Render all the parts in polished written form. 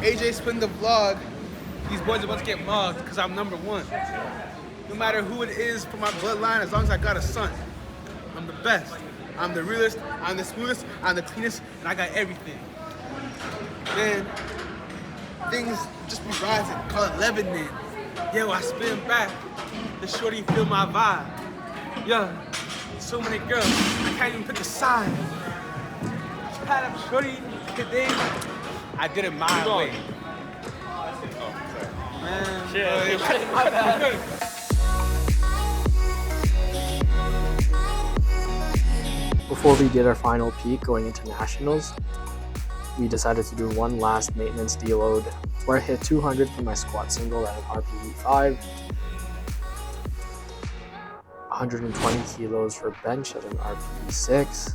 AJ spin the vlog. These boys are about to get mugged because I'm number one. No matter who it is from my bloodline, as long as I got a son, I'm the best. I'm the realest, I'm the smoothest, I'm the cleanest, and I got everything. Then things just be rising. Call it Lebanon. Yo, I spin back. The shorty feel my vibe. Yo, so many girls, I can't even pick a side. Pat up shorty today. I did it my way. Man, Before we did our final peak going into nationals, we decided to do one last maintenance deload where I hit 200 for my squat single at an RPE 5, 120 kilos for bench at an RPE 6,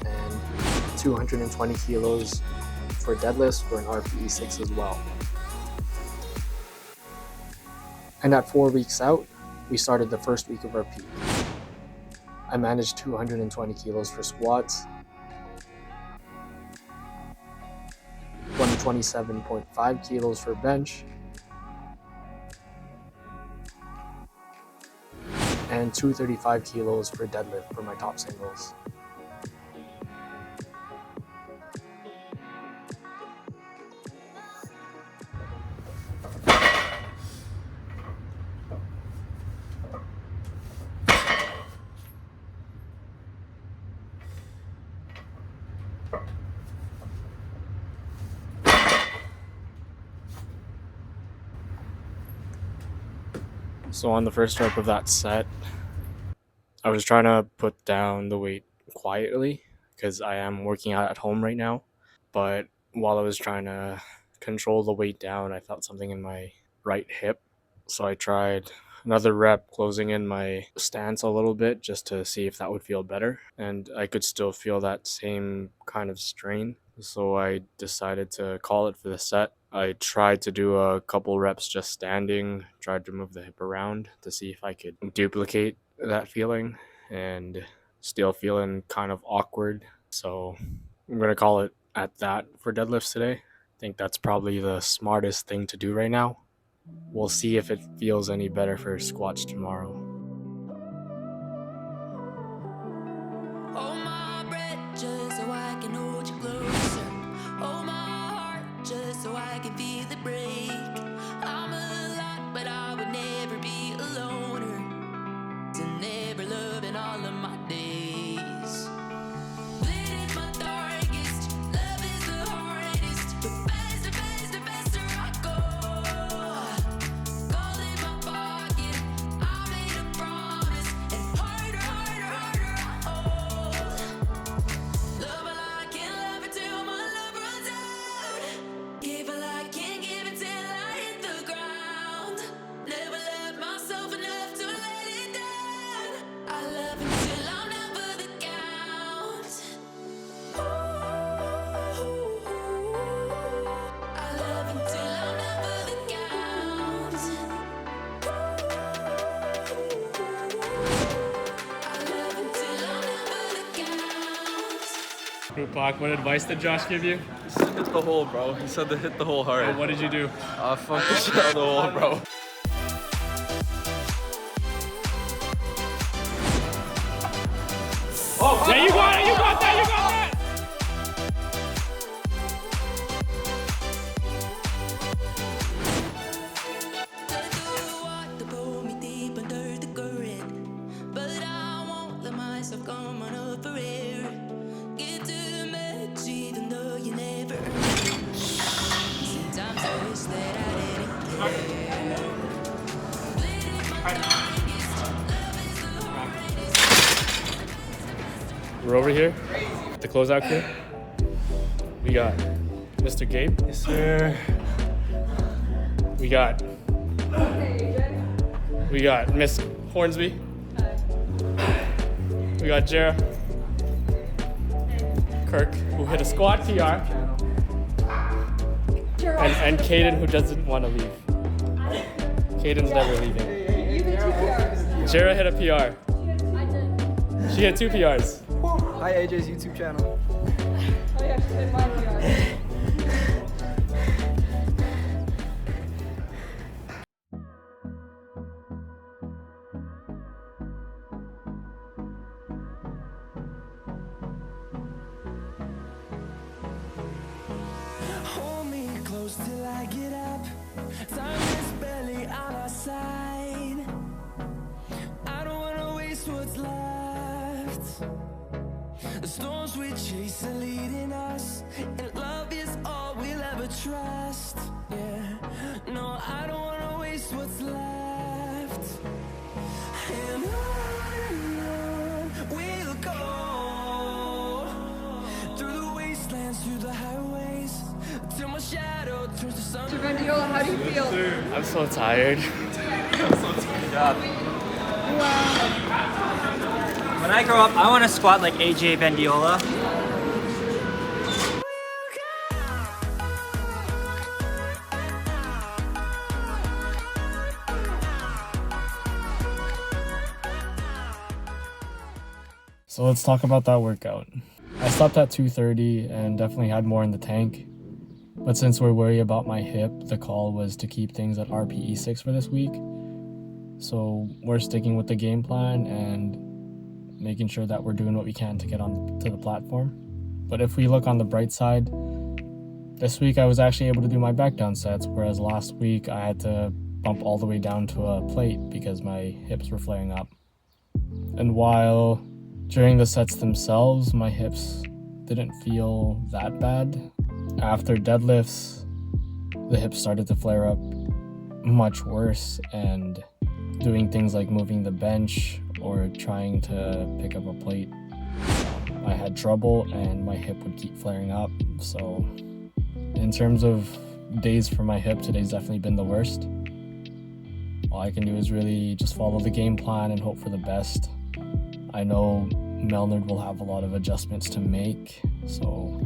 and 220 kilos for deadlifts for an RPE 6 as well. And at 4 weeks out, we started the first week of our peak. I managed 220 kilos for squats, 127.5 kilos for bench, and 235 kilos for deadlift for my top singles. So on the first rep of that set, I was trying to put down the weight quietly because I am working out at home right now. But while I was trying to control the weight down, I felt something in my right hip. So I tried another rep closing in my stance a little bit just to see if that would feel better. And I could still feel that same kind of strain. So I decided to call it for the set. I tried to do a couple reps just standing, tried to move the hip around to see if I could duplicate that feeling and still feeling kind of awkward. So I'm going to call it at that for deadlifts today. I think that's probably the smartest thing to do right now. We'll see if it feels any better for squats tomorrow. Hold my breath just so I can hold you closer. Hold my heart just so I can feel it break. I'm a lot, but I would never be a loner. To never love in all of my days. Bleeding my darkest, love is the hardest. But faster, faster, faster I go. Gold in my pocket, I made a promise. And harder, harder, harder I hold. Love all I can love until my love runs out. Give all I can give until I hit the ground. Never love myself enough to let it down. I love until I'm never the count. I love until I'm never the count. I love until I'm never the count. Rupak, what advice did Josh give you? He said hit the hole, bro. He said to hit the hole hard. What did you do? I fucked the shit out of the hole, bro. Yeah, you got it! You got that! You got that! To pull me deep under the current, but I won't let myself come on up for air. Get too much even though you never earned it. Sometimes I wish that I didn't care. Bleeding my darkest, love is the hardest. We're over here, the closeout crew. We got Mr. Gabe. Yes, sir. We got Miss Hornsby. We got Jara. Kirk, who hit a squat PR. And Caden, who doesn't want to leave. Caden's never leaving. Jara hit a PR. She hit 2 PRs. Hi, AJ's YouTube channel. Oh yeah, she did my PR. Hold me close till I get up. Time is barely on our side. I don't wanna waste what's left. The storms we chase are leading us, and love is all we'll ever trust. Yeah, no, I don't wanna waste what's left. And on we'll go, through the wastelands, through the highways, till my shadow turns to sun. Mr. Vendiola, how do you feel? I'm so tired. When I grow up, I want to squat like AJ Vendiola. So let's talk about that workout. I stopped at 230 and definitely had more in the tank. But since we're worried about my hip, the call was to keep things at RPE 6 for this week. So we're sticking with the game plan and making sure that we're doing what we can to get onto the platform. But if we look on the bright side, this week I was actually able to do my back down sets, whereas last week I had to bump all the way down to a plate because my hips were flaring up. And while during the sets themselves, my hips didn't feel that bad, after deadlifts, the hips started to flare up much worse, and doing things like moving the bench or trying to pick up a plate, I had trouble and my hip would keep flaring up. So in terms of days for my hip, today's definitely been the worst. All I can do is really just follow the game plan and hope for the best. I know Melnerd will have a lot of adjustments to make, so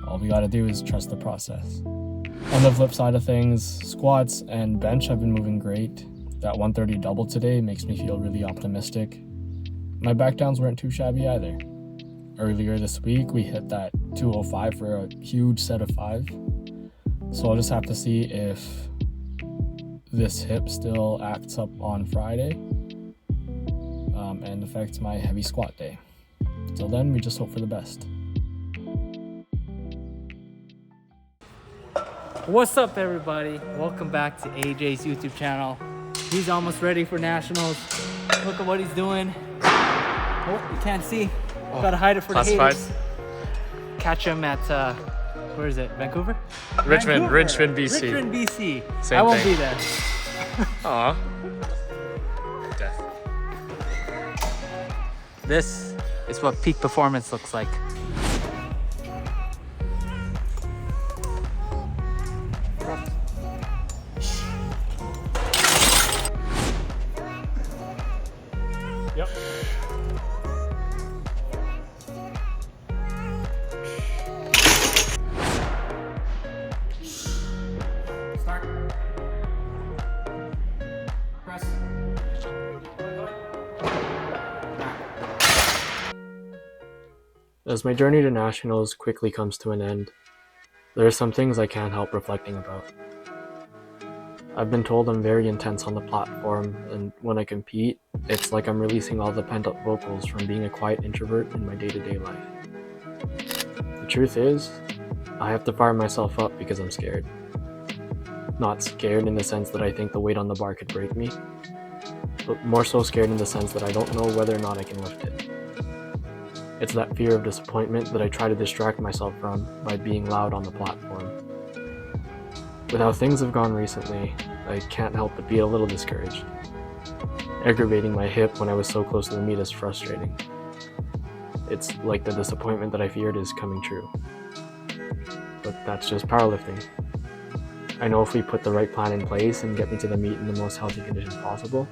all we gotta do is trust the process. On the flip side of things, squats and bench have been moving great. That 130 double today makes me feel really optimistic. My back downs weren't too shabby either. Earlier this week, we hit that 205 for a huge set of 5. So I'll just have to see if this hip still acts up on Friday and affects my heavy squat day. Till then, we just hope for the best. What's up, everybody? Welcome back to AJ's YouTube channel. He's almost ready for nationals. Look at what he's doing. Oh, you can't see. Gotta hide it for the haters. Catch him at, where is it? Vancouver? Richmond, Vancouver. BC. Richmond, BC. Same I won't thing. be there. Aw. This is what peak performance looks like. Yep. Start. Press. As my journey to nationals quickly comes to an end, there are some things I can't help reflecting about. I've been told I'm very intense on the platform, and when I compete, it's like I'm releasing all the pent-up vocals from being a quiet introvert in my day-to-day life. The truth is, I have to fire myself up because I'm scared. Not scared in the sense that I think the weight on the bar could break me, but more so scared in the sense that I don't know whether or not I can lift it. It's that fear of disappointment that I try to distract myself from by being loud on the platform. With how things have gone recently, I can't help but be a little discouraged. Aggravating my hip when I was so close to the meet is frustrating. It's like the disappointment that I feared is coming true. But that's just powerlifting. I know if we put the right plan in place and get me to the meet in the most healthy conditions possible,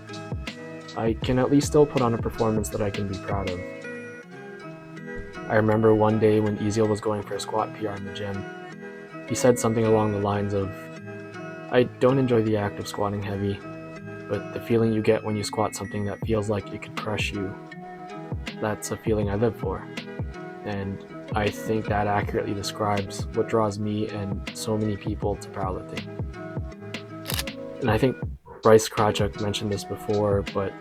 I can at least still put on a performance that I can be proud of. I remember one day when Ezeal was going for a squat PR in the gym. He said something along the lines of, "I don't enjoy the act of squatting heavy, but the feeling you get when you squat something that feels like it could crush you, that's a feeling I live for. And I think that accurately describes what draws me and so many people to powerlifting. And I think Bryce Krajcuk mentioned this before, but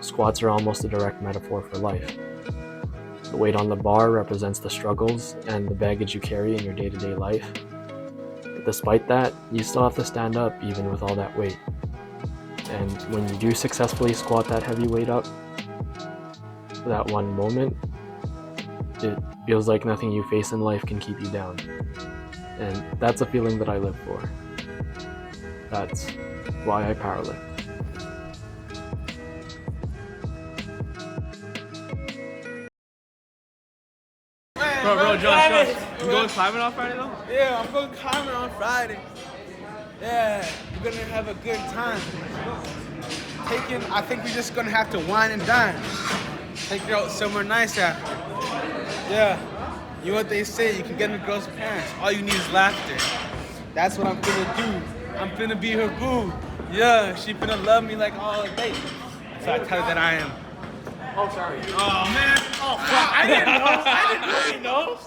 squats are almost a direct metaphor for life. The weight on the bar represents the struggles and the baggage you carry in your day-to-day life. But despite that, you still have to stand up even with all that weight. And when you do successfully squat that heavy weight up, that one moment, it feels like nothing you face in life can keep you down. And that's a feeling that I live for. That's why I powerlift. Bro, Josh, you going climbing on Friday though? Yeah, I'm going climbing on Friday. Yeah, we're gonna have a good time. I think we're just gonna have to wine and dine. Take it out somewhere nice after. Yeah, you know what they say, you can get in a girl's pants. All you need is laughter. That's what I'm gonna do. I'm gonna be her boo. Yeah, she gonna love me like all day. So I tell her that I am. Oh, sorry. Oh man. Oh fuck. I didn't know. I didn't really know.